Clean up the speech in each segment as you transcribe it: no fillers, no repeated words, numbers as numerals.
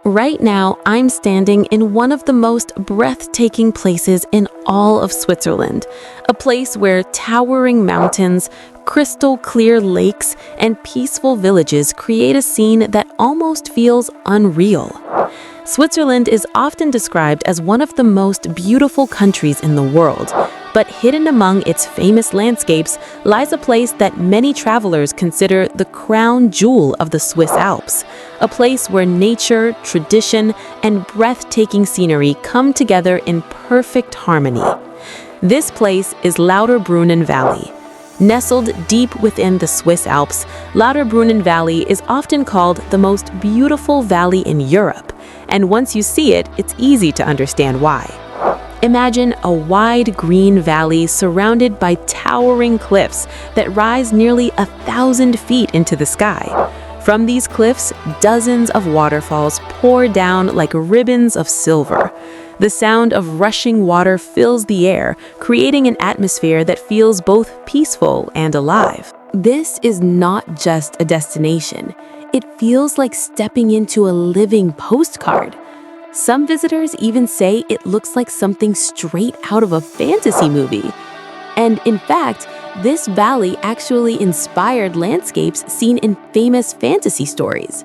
Right now, I'm standing in one of the most breathtaking places in all of Switzerland, a place where towering mountains, crystal clear lakes, and peaceful villages create a scene that almost feels unreal. Switzerland is often described as one of the most beautiful countries in the world, but hidden among its famous landscapes lies a place that many travelers consider the crown jewel of the Swiss Alps, a place where nature, tradition, and breathtaking scenery come together in perfect harmony. This place is Lauterbrunnen Valley. Nestled deep within the Swiss Alps, Lauterbrunnen Valley is often called the most beautiful valley in Europe, and once you see it, it's easy to understand why. Imagine a wide green valley surrounded by towering cliffs that rise nearly 1,000 feet into the sky. From these cliffs, dozens of waterfalls pour down like ribbons of silver. The sound of rushing water fills the air, creating an atmosphere that feels both peaceful and alive. This is not just a destination. It feels like stepping into a living postcard. Some visitors even say it looks like something straight out of a fantasy movie. And in fact, this valley actually inspired landscapes seen in famous fantasy stories.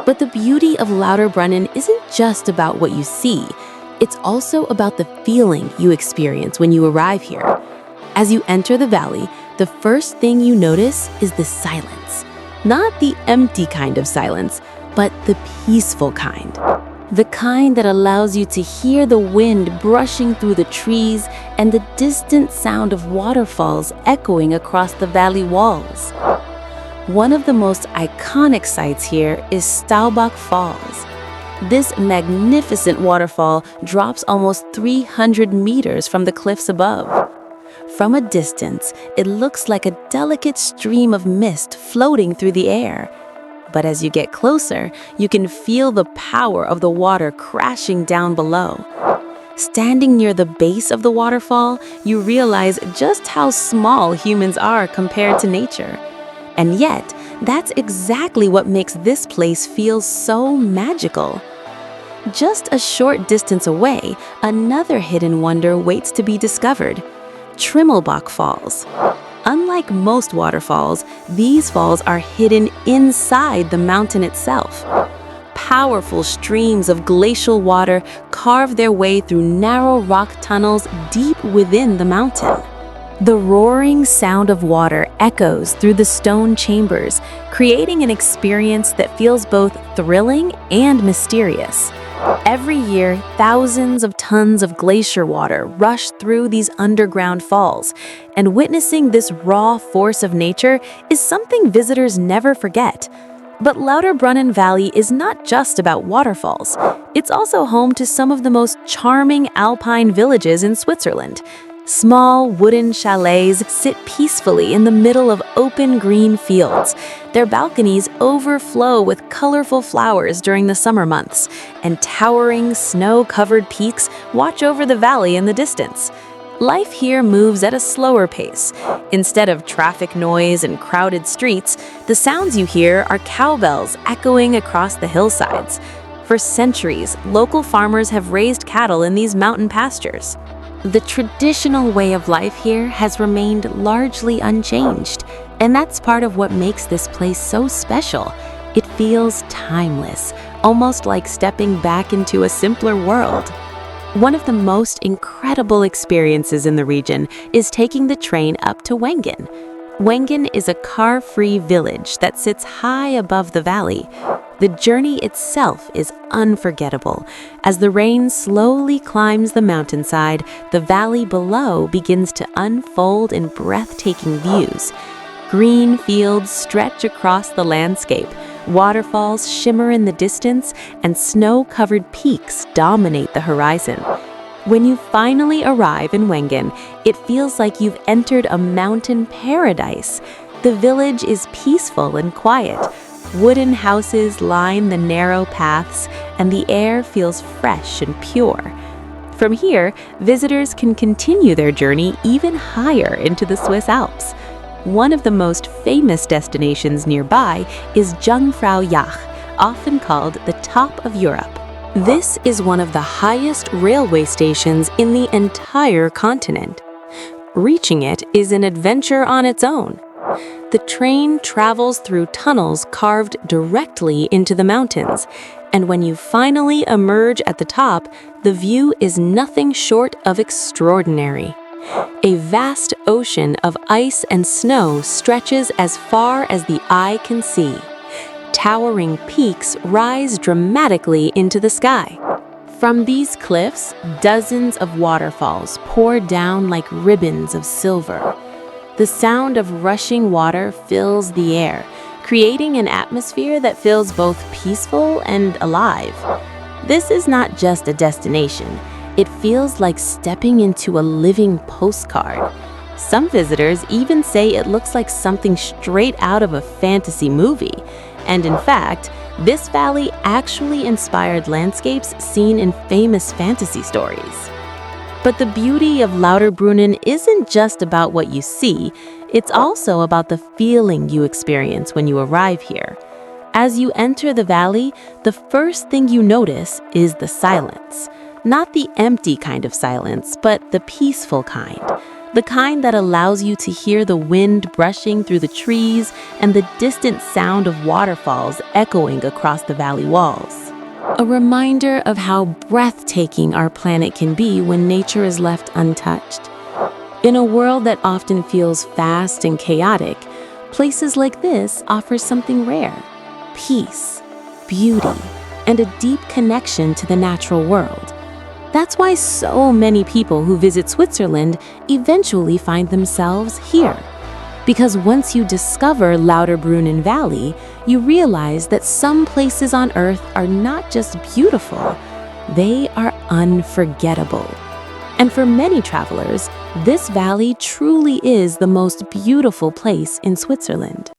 But the beauty of Lauterbrunnen isn't just about what you see. It's also about the feeling you experience when you arrive here. As you enter the valley, the first thing you notice is the silence. Not the empty kind of silence, but the peaceful kind. The kind that allows you to hear the wind brushing through the trees and the distant sound of waterfalls echoing across the valley walls. One of the most iconic sights here is Staubbach Falls. This magnificent waterfall drops almost 300 meters from the cliffs above. From a distance, it looks like a delicate stream of mist floating through the air. But as you get closer, you can feel the power of the water crashing down below. Standing near the base of the waterfall, you realize just how small humans are compared to nature. And yet, that's exactly what makes this place feel so magical. Just a short distance away, another hidden wonder waits to be discovered: Trümmelbach Falls. Unlike most waterfalls, these falls are hidden inside the mountain itself. Powerful streams of glacial water carve their way through narrow rock tunnels deep within the mountain. The roaring sound of water echoes through the stone chambers, creating an experience that feels both thrilling and mysterious. Every year, thousands of tons of glacier water rush through these underground falls, and witnessing this raw force of nature is something visitors never forget. But Lauterbrunnen Valley is not just about waterfalls. It's also home to some of the most charming alpine villages in Switzerland. Small wooden chalets sit peacefully in the middle of open green fields. Their balconies overflow with colorful flowers during the summer months, and towering snow-covered peaks watch over the valley in the distance. Life here moves at a slower pace. Instead of traffic noise and crowded streets, the sounds you hear are cowbells echoing across the hillsides. For centuries, local farmers have raised cattle in these mountain pastures. The traditional way of life here has remained largely unchanged, and that's part of what makes this place so special. It feels timeless, almost like stepping back into a simpler world. One of the most incredible experiences in the region is taking the train up to Wengen. Wengen is a car-free village that sits high above the valley. The journey itself is unforgettable. As the rain slowly climbs the mountainside, the valley below begins to unfold in breathtaking views. Green fields stretch across the landscape, waterfalls shimmer in the distance, and snow-covered peaks dominate the horizon. When you finally arrive in Wengen, it feels like you've entered a mountain paradise. The village is peaceful and quiet. Wooden houses line the narrow paths, and the air feels fresh and pure. From here, visitors can continue their journey even higher into the Swiss Alps. One of the most famous destinations nearby is Jungfraujoch, often called the top of Europe. This is one of the highest railway stations in the entire continent. Reaching it is an adventure on its own. The train travels through tunnels carved directly into the mountains, and when you finally emerge at the top, the view is nothing short of extraordinary. A vast ocean of ice and snow stretches as far as the eye can see. Towering peaks rise dramatically into the sky. From these cliffs, dozens of waterfalls pour down like ribbons of silver. The sound of rushing water fills the air, creating an atmosphere that feels both peaceful and alive. This is not just a destination. It feels like stepping into a living postcard. Some visitors even say it looks like something straight out of a fantasy movie. And in fact, this valley actually inspired landscapes seen in famous fantasy stories. But the beauty of Lauterbrunnen isn't just about what you see, it's also about the feeling you experience when you arrive here. As you enter the valley, the first thing you notice is the silence. Not the empty kind of silence, but the peaceful kind. The kind that allows you to hear the wind brushing through the trees and the distant sound of waterfalls echoing across the valley walls. A reminder of how breathtaking our planet can be when nature is left untouched. In a world that often feels fast and chaotic, places like this offer something rare: peace, beauty, and a deep connection to the natural world. That's why so many people who visit Switzerland eventually find themselves here. Because once you discover Lauterbrunnen Valley, you realize that some places on Earth are not just beautiful, they are unforgettable. And for many travelers, this valley truly is the most beautiful place in Switzerland.